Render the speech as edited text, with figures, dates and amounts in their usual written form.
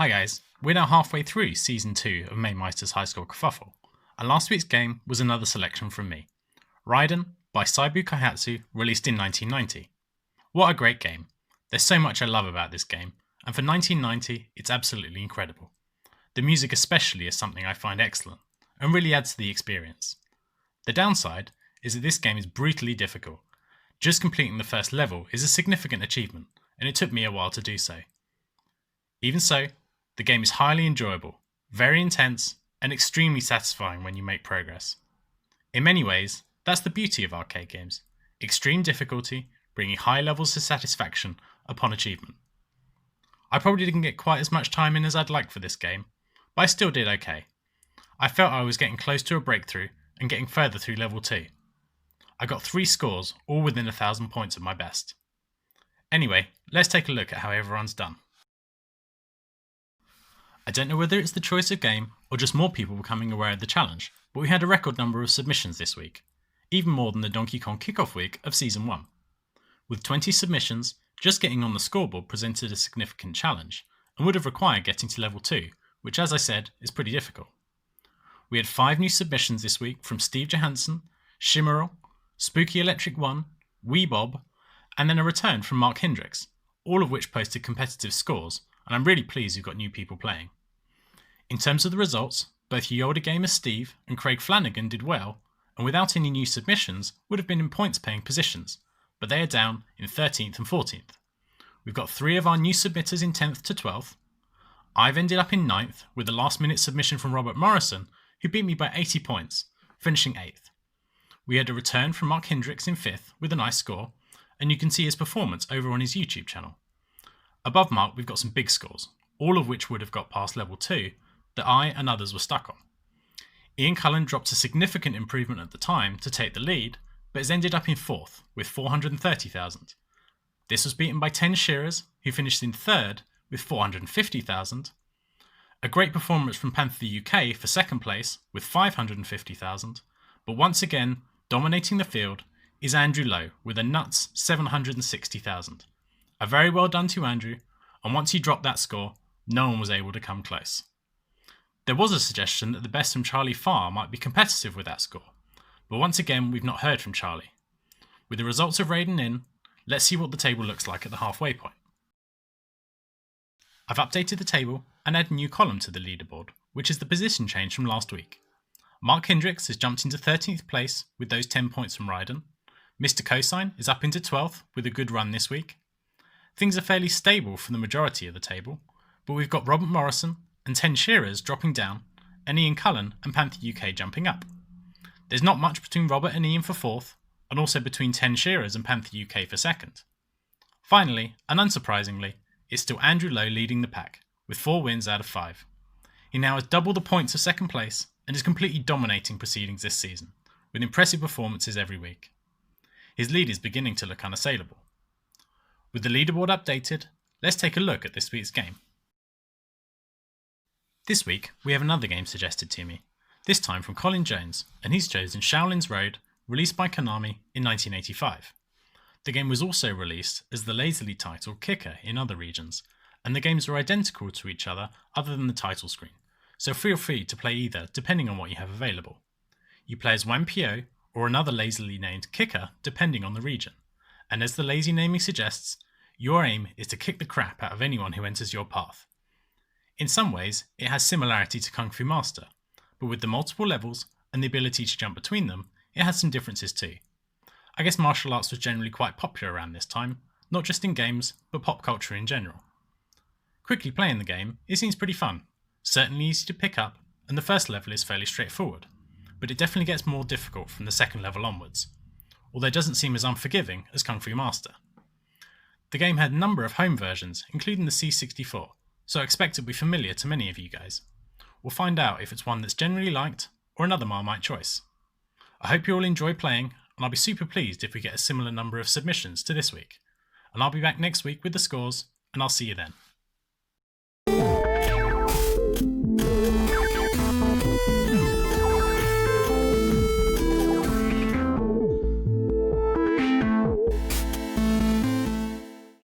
Hi guys, we're now halfway through Season 2 of Mamemeister's High Score Kerfuffle, and last week's game was another selection from me. Raiden by Saibu Kaihatsu, released in 1990. What a great game. There's so much I love about this game, and for 1990 it's absolutely incredible. The music especially is something I find excellent, and really adds to the experience. The downside is that this game is brutally difficult. Just completing the first level is a significant achievement, and it took me a while to do so. Even so, the game is highly enjoyable, very intense, and extremely satisfying when you make progress. In many ways, that's the beauty of arcade games: extreme difficulty, bringing high levels of satisfaction upon achievement. I probably didn't get quite as much time in as I'd like for this game, but I still did okay. I felt I was getting close to a breakthrough and getting further through level 2. I got 3 scores, all within 1,000 points of my best. Anyway, let's take a look at how everyone's done. I don't know whether it's the choice of game or just more people becoming aware of the challenge, but we had a record number of submissions this week, even more than the Donkey Kong kickoff week of Season 1. With 20 submissions, just getting on the scoreboard presented a significant challenge, and would have required getting to level 2, which as I said is pretty difficult. We had 5 new submissions this week from Steve Johansson, Shimmerl, Spooky Electric 1, Weebob, and then a return from Mark Hendricks, all of which posted competitive scores, and I'm really pleased we've got new people playing. In terms of the results, both Yoda Gamer Steve and Craig Flanagan did well, and without any new submissions would have been in points paying positions, but they are down in 13th and 14th. We've got 3 of our new submitters in 10th to 12th. I've ended up in 9th with a last minute submission from Robert Morrison, who beat me by 80 points, finishing 8th. We had a return from Mark Hendricks in 5th with a nice score, and you can see his performance over on his YouTube channel. Above Mark we've got some big scores, all of which would have got past level 2 that I and others were stuck on. Ian Cullen dropped a significant improvement at the time to take the lead, but has ended up in 4th with 430,000. This was beaten by 10 Shearers, who finished in 3rd with 450,000. A great performance from Panther UK for 2nd place with 550,000, but once again, dominating the field is Andrew Lowe with a nuts 760,000. A very well done to Andrew, and once he dropped that score, no one was able to come close. There was a suggestion that the best from Charlie Farr might be competitive with that score, but once again we've not heard from Charlie. With the results of Raiden in, let's see what the table looks like at the halfway point. I've updated the table and added a new column to the leaderboard, which is the position change from last week. Mark Hendricks has jumped into 13th place with those 10 points from Raiden. Mr. Cosine is up into 12th with a good run this week. Things are fairly stable for the majority of the table, but we've got Robert Morrison and 10 Shearers dropping down, and Ian Cullen and Panther UK jumping up. There's not much between Robert and Ian for 4th, and also between 10 Shearers and Panther UK for 2nd. Finally, and unsurprisingly, it's still Andrew Lowe leading the pack, with 4 wins out of 5. He now has double the points of 2nd place, and is completely dominating proceedings this season, with impressive performances every week. His lead is beginning to look unassailable. With the leaderboard updated, let's take a look at this week's game. This week, we have another game suggested to me, this time from Colin Jones, and he's chosen Shao-lin's Road, released by Konami in 1985. The game was also released as the lazily titled Kicker in other regions, and the games are identical to each other than the title screen, so feel free to play either depending on what you have available. You play as Wampio or another lazily named Kicker depending on the region, and as the lazy naming suggests, your aim is to kick the crap out of anyone who enters your path. In some ways, it has similarity to Kung Fu Master, but with the multiple levels and the ability to jump between them, it has some differences too. I guess martial arts was generally quite popular around this time, not just in games, but pop culture in general. Quickly playing the game, it seems pretty fun, certainly easy to pick up, and the first level is fairly straightforward, but it definitely gets more difficult from the 2nd level onwards, although it doesn't seem as unforgiving as Kung Fu Master. The game had a number of home versions, including the C64, so I expect it will be familiar to many of you guys. We'll find out if it's one that's generally liked, or another Marmite choice. I hope you all enjoy playing, and I'll be super pleased if we get a similar number of submissions to this week. And I'll be back next week with the scores, and I'll see you then.